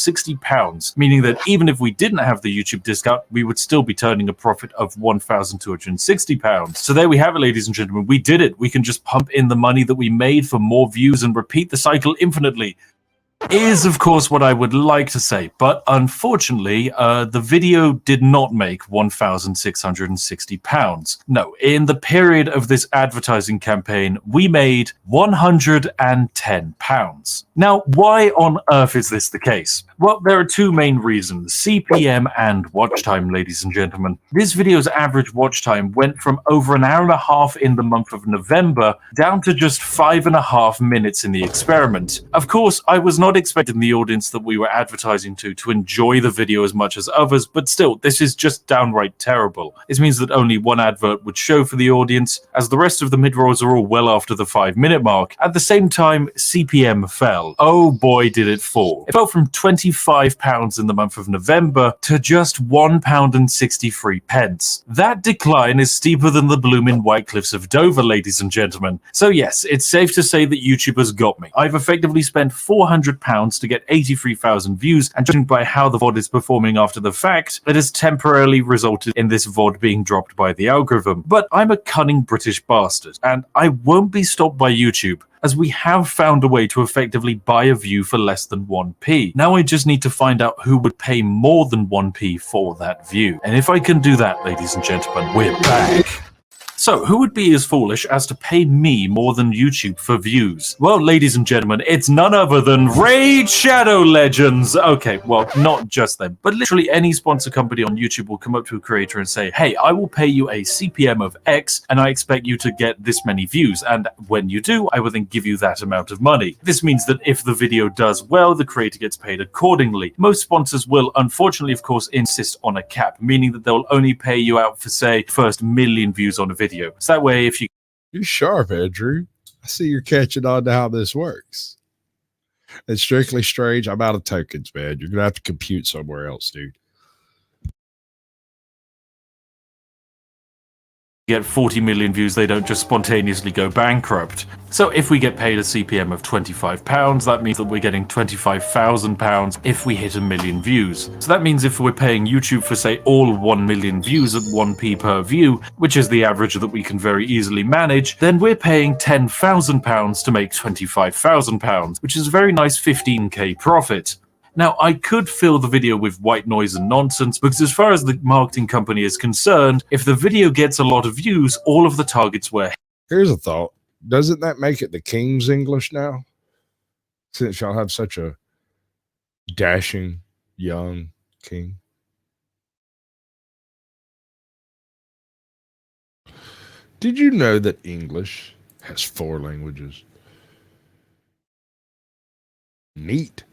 S3: meaning that even if we didn't have the YouTube discount, we would still be turning a profit of £1,260. So there we have it, ladies and gentlemen. We did it. We can just pump in the money that we made for more views and repeat the cycle infinitely. Is of course what I would like to say, but unfortunately the video did not make £1,660. No, in the period of this advertising campaign we made £110. Now, why on earth is this the case? Well, there are two main reasons: CPM and watch time, ladies and gentlemen. This video's average watch time went from over an hour and a half in the month of November down to just 5.5 minutes in the experiment. Of course, I was not expecting the audience that we were advertising to enjoy the video as much as others, but still, this is just downright terrible. This means that only one advert would show for the audience, as the rest of the mid-rolls are all well after the 5-minute mark. At the same time, CPM fell. Oh boy, did it fall. It fell from £25 in the month of November to just £1.63. That decline is steeper than the blooming White Cliffs of Dover, ladies and gentlemen. So yes, it's safe to say that YouTube has got me. I've effectively spent £400 to get 83,000 views, and judging by how the VOD is performing after the fact, it has temporarily resulted in this VOD being dropped by the algorithm. But I'm a cunning British bastard, and I won't be stopped by YouTube, as we have found a way to effectively buy a view for less than 1p. Now I just need to find out who would pay more than 1p for that view. And if I can do that, ladies and gentlemen, we're back. So, who would be as foolish as to pay me more than YouTube for views? Well, ladies and gentlemen, it's none other than Raid Shadow Legends! Okay, well, not just them, but literally any sponsor company on YouTube will come up to a creator and say, hey, I will pay you a CPM of X, and I expect you to get this many views, and when you do, I will then give you that amount of money. This means that if the video does well, the creator gets paid accordingly. Most sponsors will, unfortunately, of course, insist on a cap, meaning that they'll only pay you out for, say, first 1 million views on a video. So that way, if
S1: You're sharp, Andrew. I see you're catching on to how this works. It's strictly strange. I'm out of tokens, man. You're going to have to compute somewhere else, dude.
S3: get 40 million views, they don't just spontaneously go bankrupt. So if we get paid a CPM of £25, that means that we're getting £25,000 if we hit 1 million views. So that means if we're paying YouTube for, say, all 1 million views at 1p per view, which is the average that we can very easily manage, then we're paying £10,000 to make £25,000, which is a very nice 15k profit. Now, I could fill the video with white noise and nonsense, because as far as the marketing company is concerned, if the video gets a lot of views, all of the targets were...
S1: Here's a thought. Doesn't that make it the King's English now? Since y'all have such a dashing young king. Did you know that English has 4 languages? Neat.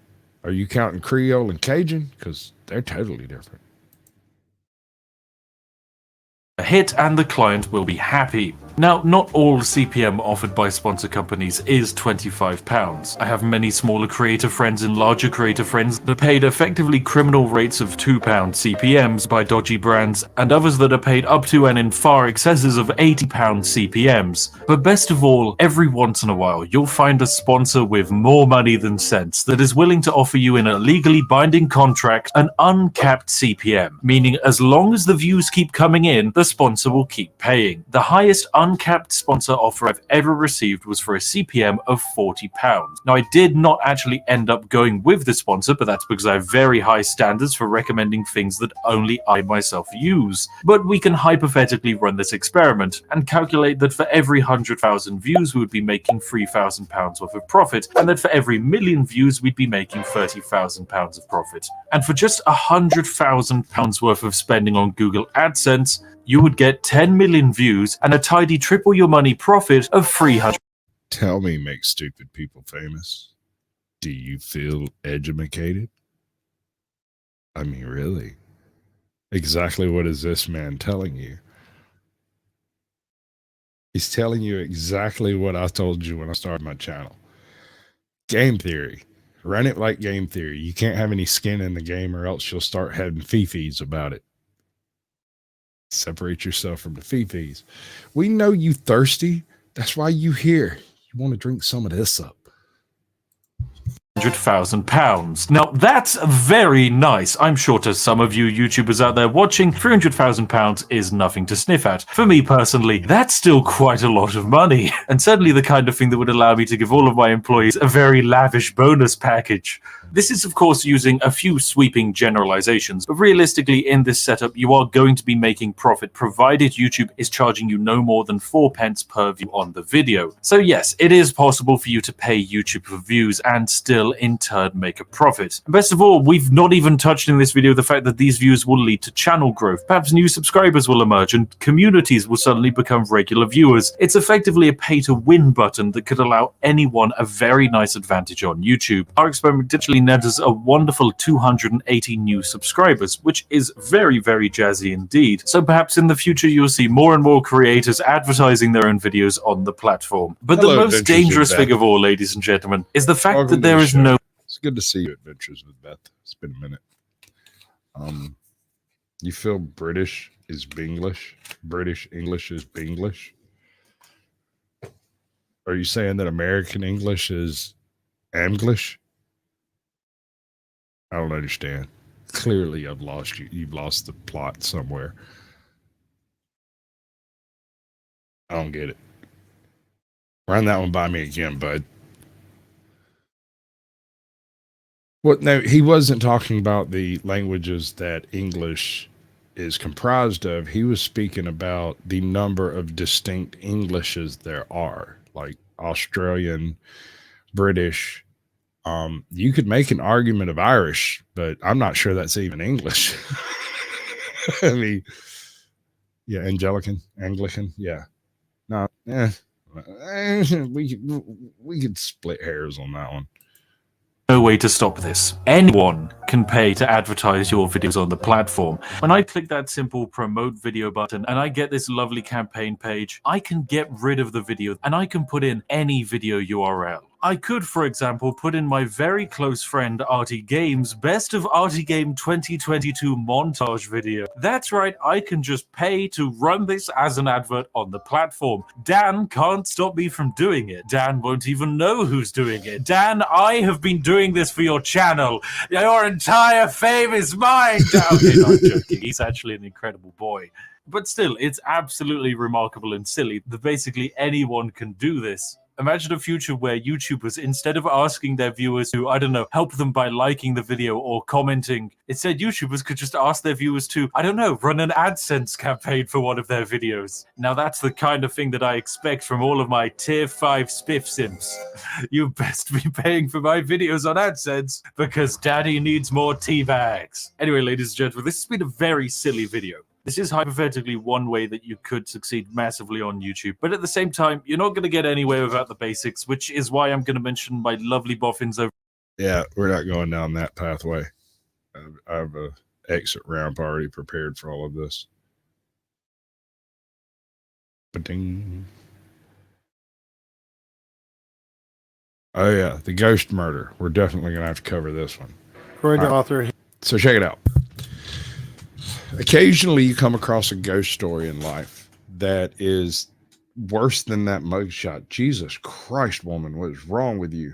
S1: Are you counting Creole and Cajun? Because they're totally different.
S3: A hit and the client will be happy. Now, not all CPM offered by sponsor companies is £25. I have many smaller creator friends and larger creator friends that are paid effectively criminal rates of £2 CPMs by dodgy brands, and others that are paid up to and in far excesses of £80 CPMs. But best of all, every once in a while, you'll find a sponsor with more money than sense that is willing to offer you in a legally binding contract an uncapped CPM, meaning as long as the views keep coming in, the sponsor will keep paying. The highest uncapped sponsor offer I've ever received was for a CPM of £40. Now, I did not actually end up going with the sponsor, but that's because I have very high standards for recommending things that only I myself use. But we can hypothetically run this experiment and calculate that for every 100,000 views we would be making £3,000 worth of profit, and that for every 1 million views we'd be making £30,000 of profit. And for just £100,000 worth of spending on Google AdSense, you would get 10 million views and a tidy triple your money profit of 300.
S1: Tell me, make stupid people famous. Do you feel educated? I mean, really? Exactly what is this man telling you? He's telling you exactly what I told you when I started my channel. Game theory. Run it like game theory. You can't have any skin in the game or else you'll start having fifis about it. Separate yourself from the fifis. We know you thirsty. That's why you here. You want to drink some of this up.
S3: £300,000. Now that's very nice. I'm sure to some of you YouTubers out there watching, £300,000 is nothing to sniff at. For me personally, that's still quite a lot of money, and certainly the kind of thing that would allow me to give all of my employees a very lavish bonus package. This is of course using a few sweeping generalizations, but realistically in this setup you are going to be making profit provided YouTube is charging you no more than 4 pence per view on the video. So yes, it is possible for you to pay YouTube for views and still in turn make a profit. And best of all, we've not even touched in this video the fact that these views will lead to channel growth. Perhaps new subscribers will emerge and communities will suddenly become regular viewers. It's effectively a pay-to-win button that could allow anyone a very nice advantage on YouTube. Our experiment actually net us a wonderful 280 new subscribers, which is very, very jazzy indeed. So perhaps in the future you'll see more and more creators advertising their own videos on the platform. But
S1: Hello,
S3: the most
S1: Adventures
S3: dangerous
S1: with
S3: thing
S1: Beth.
S3: of all, ladies and gentlemen, is the fact
S1: Welcome
S3: that there
S1: to the
S3: is
S1: show.
S3: no...
S1: It's good to see you, Adventures with Beth. It's been a minute. You feel British is Binglish? British English is Binglish? Are you saying that American English is Amglish? I don't understand. Clearly, I've lost you. You've lost the plot somewhere. I don't get it. Run that one by me again, bud. Well, no, he wasn't talking about the languages that English is comprised of. He was speaking about the number of distinct Englishes there are, like Australian, British. You could make an argument of Irish, but I'm not sure that's even English. I mean, yeah, Anglican, yeah. No, we could split hairs on that one.
S3: No way to stop this. Anyone can pay to advertise your videos on the platform. When I click that simple promote video button and I get this lovely campaign page, I can get rid of the video and I can put in any video URL. I could, for example, put in my very close friend Artie Game's Best of Artie Game 2022 montage video. That's right, I can just pay to run this as an advert on the platform. Dan can't stop me from doing it. Dan won't even know who's doing it. Dan, I have been doing this for your channel. Your entire fame is mine. Okay, no, I'm joking. He's actually an incredible boy. But still, it's absolutely remarkable and silly that basically anyone can do this. Imagine a future where YouTubers, instead of asking their viewers to, I don't know, help them by liking the video or commenting, instead YouTubers could just ask their viewers to, I don't know, run an AdSense campaign for one of their videos. Now that's the kind of thing that I expect from all of my tier 5 spiff simps. You best be paying for my videos on AdSense because daddy needs more tea bags. Anyway, ladies and gentlemen, this has been a very silly video. This is hypothetically one way that you could succeed massively on YouTube, but at the same time, you're not going to get anywhere without the basics, which is why I'm going to mention my lovely boffins over.
S1: Yeah, we're not going down that pathway. I have a exit ramp already prepared for all of this. Ba-ding. Oh yeah, the ghost murder. We're definitely going to have to cover this one.
S5: Going to author.
S1: So check it out. Occasionally you come across a ghost story in life that is worse than that mugshot. Jesus Christ, woman, what is wrong with you?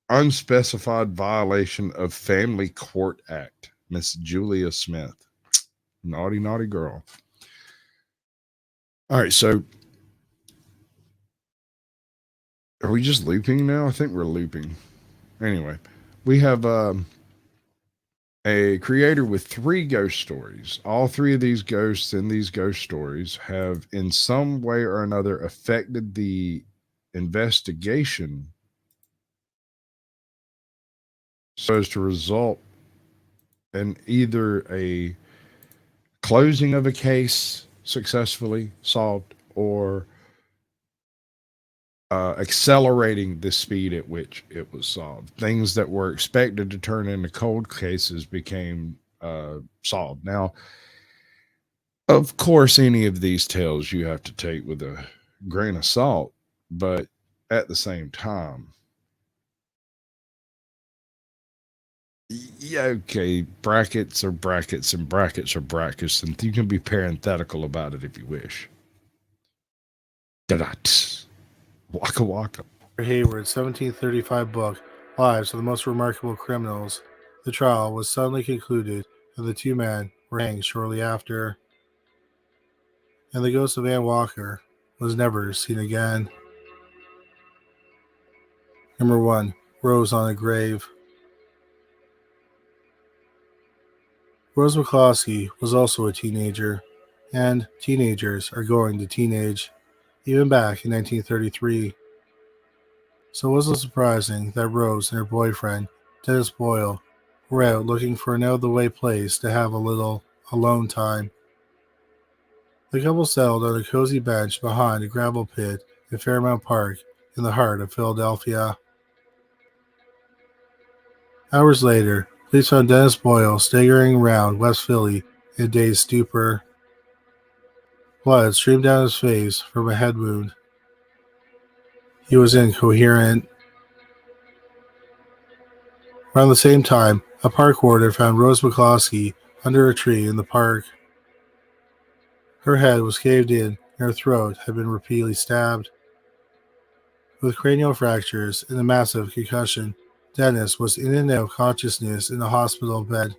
S1: Unspecified violation of Family Court Act. Miss Julia Smith. Naughty, naughty girl. All right, so are we just looping now? I think we're looping. Anyway, we have a creator with 3 ghost stories. All 3 of these ghosts in these ghost stories have in some way or another affected the investigation so as to result in either a closing of a case successfully solved or accelerating the speed at which it was solved. Things that were expected to turn into cold cases became solved. Now, of course, any of these tales you have to take with a grain of salt, but at the same time, yeah, okay, brackets are brackets and brackets are brackets, and you can be parenthetical about it if you wish. Da-da. Waka waka.
S5: Hayward's 1735 book, Lives of the Most Remarkable Criminals, the trial was suddenly concluded and the two men were hanged shortly after, and the ghost of Ann Walker was never seen again. Number 1. Rose on a Grave. Rose McCloskey was also a teenager, and teenagers are going to teenage, even back in 1933. So it wasn't surprising that Rose and her boyfriend, Dennis Boyle, were out looking for an out-of-the-way place to have a little alone time. The couple settled on a cozy bench behind a gravel pit in Fairmount Park in the heart of Philadelphia. Hours later, police found Dennis Boyle staggering around West Philly in a dazed stupor. Blood streamed down his face from a head wound. He was incoherent. Around the same time, a park warden found Rose McCloskey under a tree in the park. Her head was caved in and her throat had been repeatedly stabbed. With cranial fractures and a massive concussion, Dennis was in and out of consciousness in a hospital bed.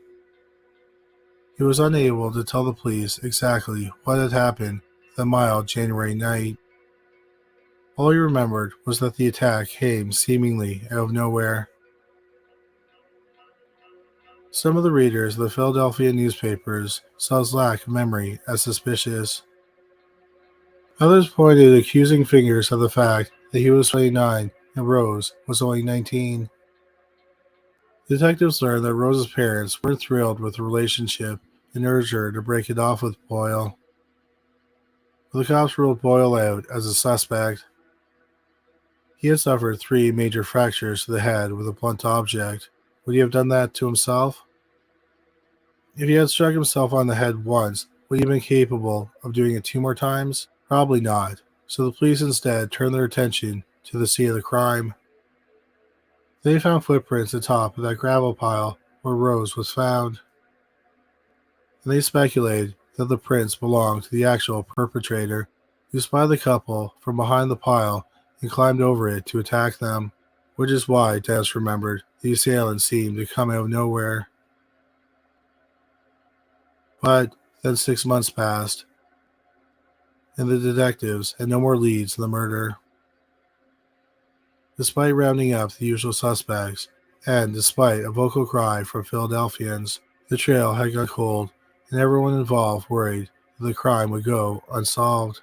S5: He was unable to tell the police exactly what had happened that mild January night. All he remembered was that the attack came seemingly out of nowhere. Some of the readers of the Philadelphia newspapers saw his lack of memory as suspicious. Others pointed accusing fingers at the fact that he was 29 and Rose was only 19. Detectives learned that Rose's parents weren't thrilled with the relationship and urged her to break it off with Boyle. But the cops ruled Boyle out as a suspect. He had suffered 3 major fractures to the head with a blunt object. Would he have done that to himself? If he had struck himself on the head once, would he have been capable of doing it 2 more times? Probably not. So the police instead turned their attention to the scene of the crime. They found footprints atop of that gravel pile where Rose was found, and they speculated that the prints belonged to the actual perpetrator, who spied the couple from behind the pile and climbed over it to attack them, which is why Dennis remembered the assailant seemed to come out of nowhere. But then 6 months passed, and the detectives had no more leads in the murder. Despite rounding up the usual suspects, and despite a vocal cry from Philadelphians, the trail had gone cold, and everyone involved worried that the crime would go unsolved.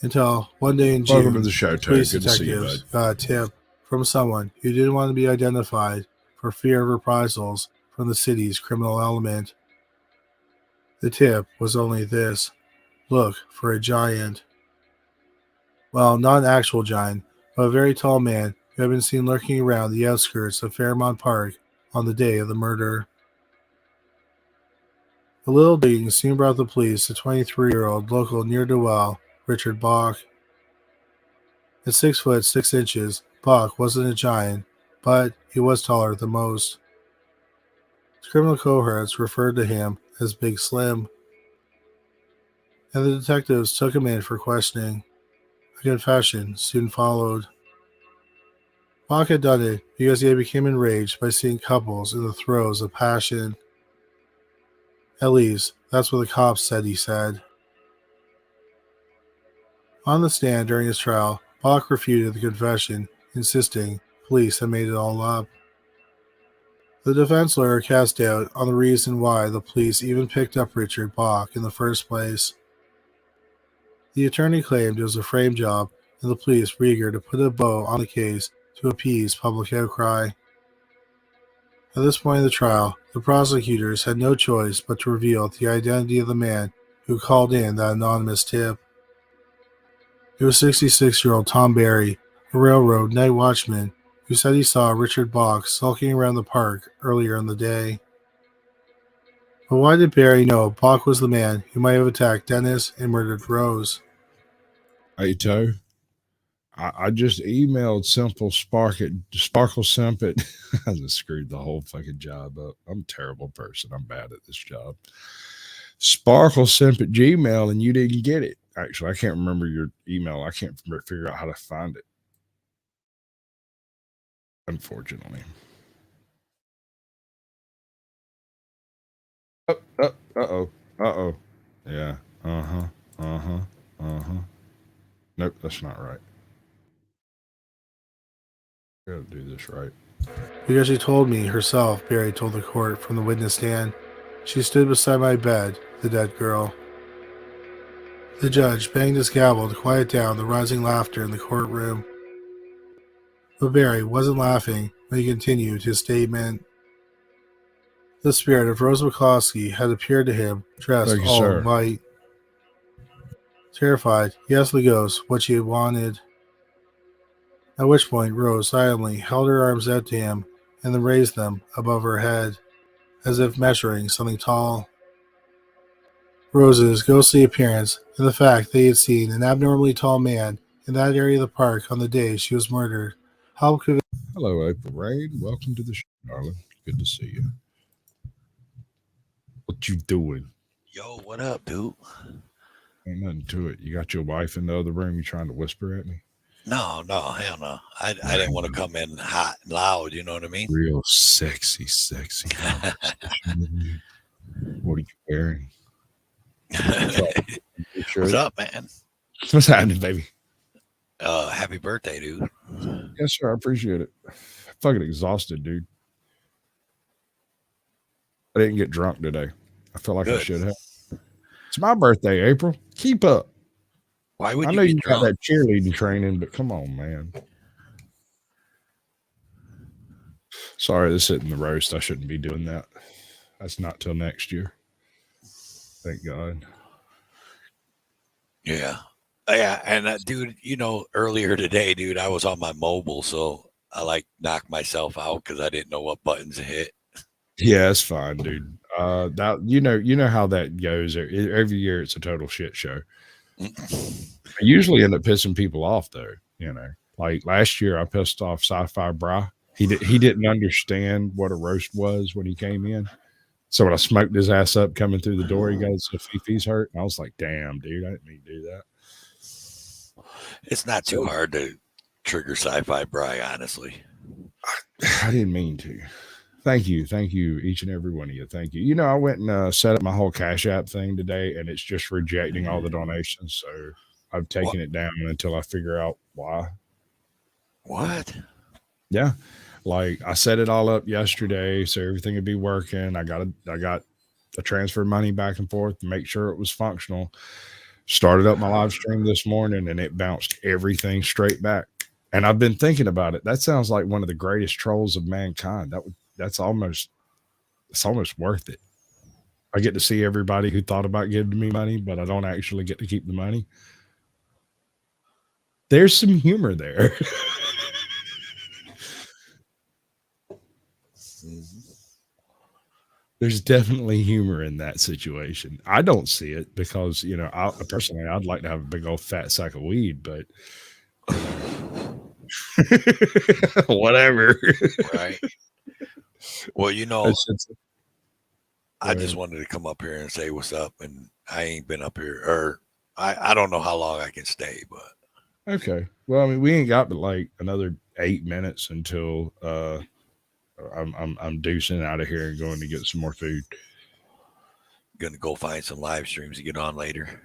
S5: Until one day in
S1: Welcome to
S5: June,
S1: the show, Toad.
S5: police
S1: Good to see you,
S5: detectives
S1: bud.
S5: got a tip from someone who didn't want to be identified for fear of reprisals from the city's criminal element. The tip was only this: look for a giant. Well, not an actual giant, but a very tall man who had been seen lurking around the outskirts of Fairmount Park on the day of the murder. A little digging soon brought the police to 23-year-old local ne'er-do-well Richard Bach. At 6 foot 6 inches, Bach wasn't a giant, but he was taller than most. His criminal cohorts referred to him as Big Slim, and the detectives took him in for questioning. A confession soon followed. Bach had done it because he had become enraged by seeing couples in the throes of passion. At least, that's what the cops said he said. On the stand during his trial, Bach refuted the confession, insisting police had made it all up. The defense lawyer cast doubt on the reason why the police even picked up Richard Bach in the first place. The attorney claimed it was a frame job, and the police were eager to put a bow on the case to appease public outcry. At this point in the trial, the prosecutors had no choice but to reveal the identity of the man who called in that anonymous tip. It was 66-year-old Tom Barry, a railroad night watchman, who said he saw Richard Bach sulking around the park earlier in the day. But why did Barry know Bach was the man who might have attacked Dennis and murdered Rose?
S1: Hey, Toe. I just emailed Sparkle Simpet. I just screwed the whole fucking job up. I'm a terrible person. I'm bad at this job. Sparkle Simpet Gmail, and you didn't get it. Actually, I can't remember your email. I can't figure out how to find it. Unfortunately. Uh-oh. Yeah. Uh-huh. Nope, that's not right. I gotta do this right.
S5: Because she told me herself, Barry told the court from the witness stand. She stood beside my bed, the dead girl. The judge banged his gavel to quiet down the rising laughter in the courtroom. But Barry wasn't laughing when he continued his statement. The spirit of Rose McCloskey had appeared to him, dressed
S1: Thank you,
S5: all
S1: sir.
S5: in white. Terrified, he asked the ghost what she had wanted. At which point Rose silently held her arms out to him and then raised them above her head, as if measuring something tall. Rose's ghostly appearance and the fact they had seen an abnormally tall man in that area of the park on the day she was murdered helped convince.
S1: Hello, April Rain. Welcome to the show, darling. Good to see you. What you doing?
S6: Yo, what up, dude?
S1: Ain't nothing to it. You got your wife in the other room. You trying to whisper at me?
S6: No, hell no. I didn't want to come in hot and loud, you know what I mean?
S1: Real sexy. What are you wearing?
S6: What's up, man?
S1: What's happening, baby?
S6: Happy birthday, dude.
S1: Yes, sir. I appreciate it. Fucking exhausted, dude. I didn't get drunk today. I feel like I
S6: Good.
S1: should have. It's my birthday, April. Keep up.
S6: Why would
S1: I
S6: you
S1: know
S6: get
S1: you
S6: drunk?
S1: got that cheerleading training, but come on, man. Sorry, this isn't the roast. I shouldn't be doing that. That's not till next year. Thank God.
S6: Yeah. Yeah, and dude, you know, earlier today, dude, I was on my mobile, so I like knocked myself out because I didn't know what buttons to hit.
S1: Yeah, it's fine, dude. That you know how that goes. Every year, it's a total shit show. I usually end up pissing people off, though. You know, like last year, I pissed off Sci-Fi Bra. He didn't understand what a roast was when he came in. So when I smoked his ass up coming through the door, he goes, "So Fifi's hurt." And I was like, "Damn, dude, I didn't mean to do that."
S6: It's not too hard to trigger Sci-Fi Bry, honestly.
S1: I didn't mean to. Thank you, each and every one of you. Thank you. You know, I went and set up my whole Cash App thing today, and it's just rejecting all the donations. So I've taken it down until I figure out why.
S6: What?
S1: Yeah, like I set it all up yesterday, so everything would be working. I got a transfer money back and forth to make sure it was functional. Started up my live stream this morning, and it bounced everything straight back. And I've been thinking about it. That sounds like one of the greatest trolls of mankind. It's almost worth it. I get to see everybody who thought about giving me money, but I don't actually get to keep the money. There's some humor there. There's definitely humor in that situation. I don't see it because, you know, personally, I'd like to have a big old fat sack of weed, but whatever.
S6: Right. Well, you know, I just wanted to come up here and say what's up, and I ain't been up here, or I don't know how long I can stay, but
S1: okay. Well, I mean, we ain't got but like another 8 minutes until I'm deucing out of here and going to get some more food.
S6: Gonna go find some live streams to get on later.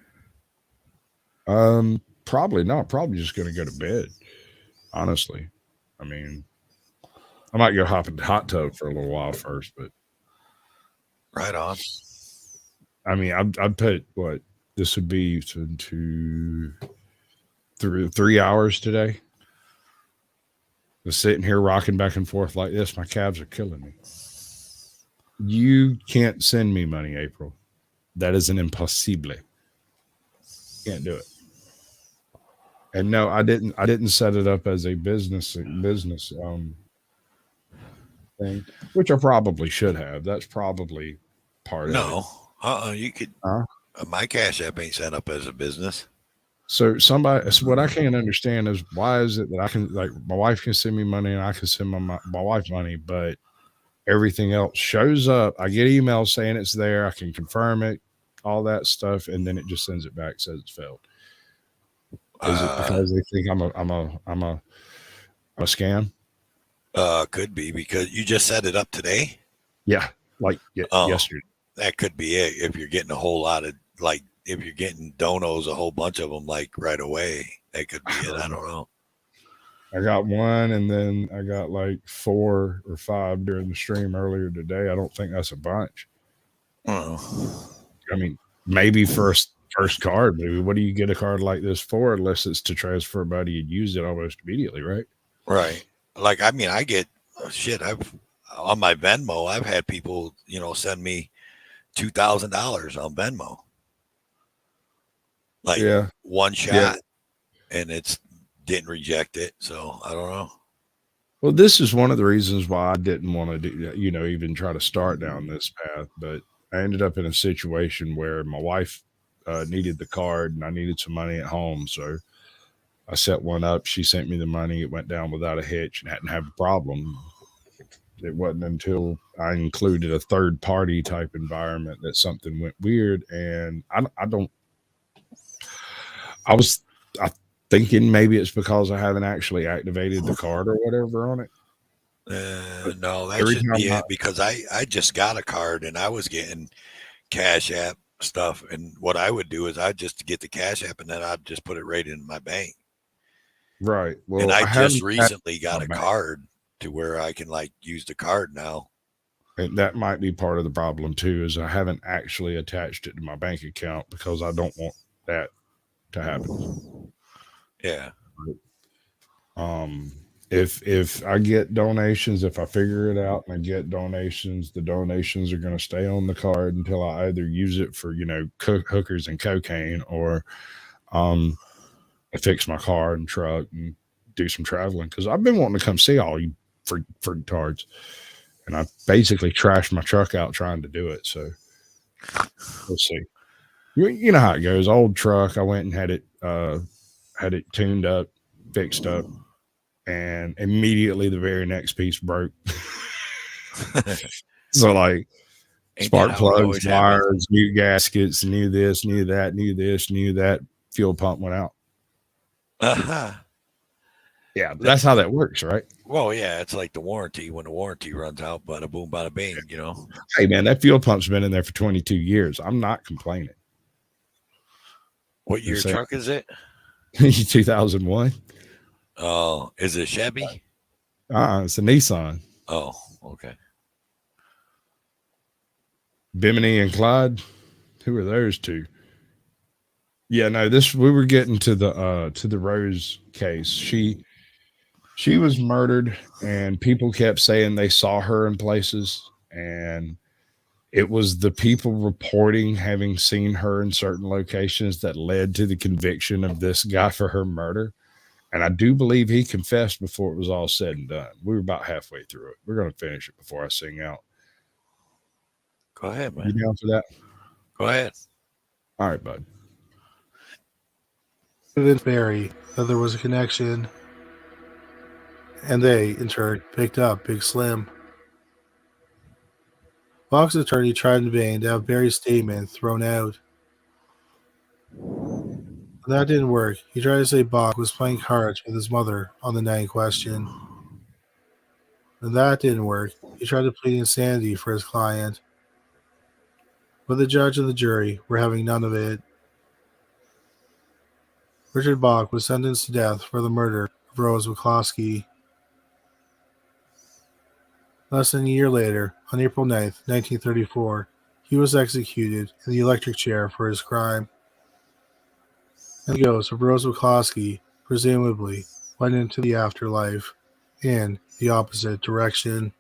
S1: Probably not. Probably just going to go to bed. Honestly, I mean, I might go hop in the hot tub for a little while first, but
S6: right on.
S1: I mean, I'd put what this would be through 3 hours today. Just sitting here rocking back and forth like this, my calves are killing me. You can't send me money, April. That is an impossible. Can't do it. And no, I didn't set it up as a business thing, which I probably should have. That's probably part of it.
S6: No, you could.
S1: Huh?
S6: My Cash App ain't set up as a business.
S1: So what I can't understand is why is it that I can, like, my wife can send me money and I can send my wife money, but everything else shows up. I get emails saying it's there. I can confirm it, all that stuff, and then it just sends it back, says it's failed. Is it because they think I'm a scam?
S6: Could be because you just set it up today.
S1: Yeah, like yesterday.
S6: That could be it. If you're getting a whole lot of, like, if you're getting donos, a whole bunch of them, like, right away, that could be it. I don't know.
S1: I got one, and then I got like 4 or 5 during the stream earlier today. I don't think that's a bunch. I mean, maybe first card. Maybe what do you get a card like this for, unless it's to transfer money and use it almost immediately, right?
S6: Right. Like, I mean, I get I've on my Venmo. I've had people, send me $2,000 on Venmo. Like, one shot, and it's didn't reject it. So I don't know.
S1: Well, this is one of the reasons why I didn't want to do, even try to start down this path. But I ended up in a situation where my wife needed the card and I needed some money at home. So I set one up. She sent me the money. It went down without a hitch and hadn't had a problem. It wasn't until I included a third party type environment that something went weird. And I was thinking maybe it's because I haven't actually activated the card or whatever on it.
S6: No, that should be it, because I just got a card and I was getting Cash App stuff. And what I would do is I'd just get the Cash App and then I'd just put it right in my bank.
S1: Right. Well,
S6: and I just recently got a card to where I can, like, use the card now.
S1: And that might be part of the problem too, is I haven't actually attached it to my bank account because I don't want that to happen.
S6: Yeah.
S1: If I get donations, if I figure it out and I get donations, the donations are going to stay on the card until I either use it for, hookers and cocaine, or I fix my car and truck and do some traveling. Cause I've been wanting to come see all you freaking and I basically trashed my truck out trying to do it. So we'll see. You know how it goes. Old truck. I went and had it tuned up, fixed up, and immediately the very next piece broke. So, like, spark plugs, wires, new gaskets, new this, new that, new this, new that. Fuel pump went out. Yeah, that's how that works, right?
S6: Well, yeah, it's like the warranty. When the warranty runs out, bada boom, bada bing,
S1: Hey, man, that fuel pump's been in there for 22 years. I'm not complaining.
S6: What year truck is it?
S1: 2001.
S6: Oh, is it Chevy?
S1: It's a Nissan.
S6: Oh, okay.
S1: Bimini and Clyde. Who are those two? Yeah, no, we were getting to the Rose case. She was murdered and people kept saying they saw her in places, and it was the people reporting having seen her in certain locations that led to the conviction of this guy for her murder. And I do believe he confessed before it was all said and done. We were about halfway through it. We're going to finish it before I sing out.
S6: Go ahead, man.
S1: You down for that?
S6: Go ahead.
S1: All right, bud.
S5: Convinced Barry that there was a connection, and they, in turn, picked up Big Slim. Bach's attorney tried in vain to have Barry's statement thrown out. That didn't work. He tried to say Bach was playing cards with his mother on the night in question. And that didn't work. He tried to plead insanity for his client. But the judge and the jury were having none of it. Richard Bach was sentenced to death for the murder of Rose McCloskey. Less than a year later, on April 9th, 1934, he was executed in the electric chair for his crime. And the ghost of Rose McCloskey presumably went into the afterlife in the opposite direction.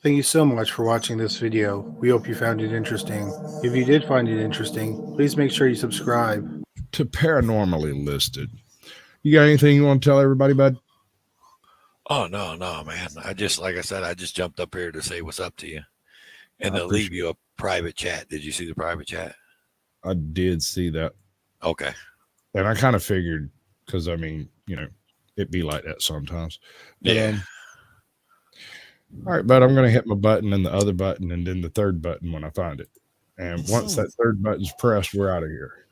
S5: Thank you so much for watching this video. We hope you found it interesting. If you did find it interesting, please make sure you subscribe.
S1: To Paranormally Listed. You got anything you want to tell everybody, bud?
S6: Oh, no, man. Like I said, I just jumped up here to say what's up to you. And to leave you a private chat. Did you see the private chat?
S1: I did see that.
S6: Okay.
S1: And I kind of figured, because, I mean, it'd be like that sometimes. But,
S6: yeah.
S1: All right, but I'm going to hit my button and the other button and then the third button when I find it. And once that third button's pressed, we're out of here.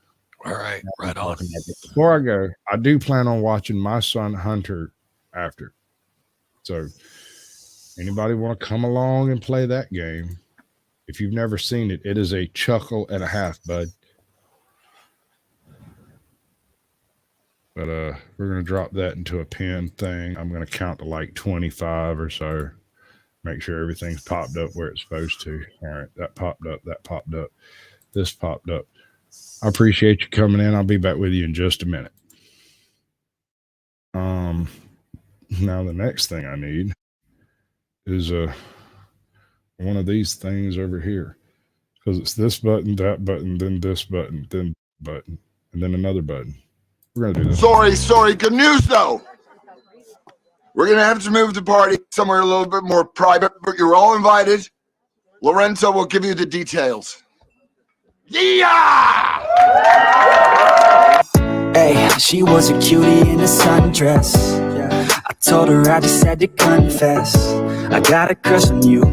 S6: All right. Right on.
S1: Before I go, I do plan on watching my son Hunter after. So anybody want to come along and play that game? If you've never seen it, it is a chuckle and a half, bud. But we're going to drop that into a pin thing. I'm going to count to like 25 or so. Make sure everything's popped up where it's supposed to. All right, that popped up, that popped up, this popped up. I appreciate you coming in. I'll be back with you in just a minute. Now the next thing I need is one of these things over here, because it's this button, that button, then this button, then button, and then another button. We're gonna do this.
S7: Sorry. Good news though. We're going to have to move the party somewhere a little bit more private, but you're all invited. Lorenzo will give you the details. Yeah!
S8: Hey, she was a cutie in a sundress. I told her I just had to confess. I got a crush on you.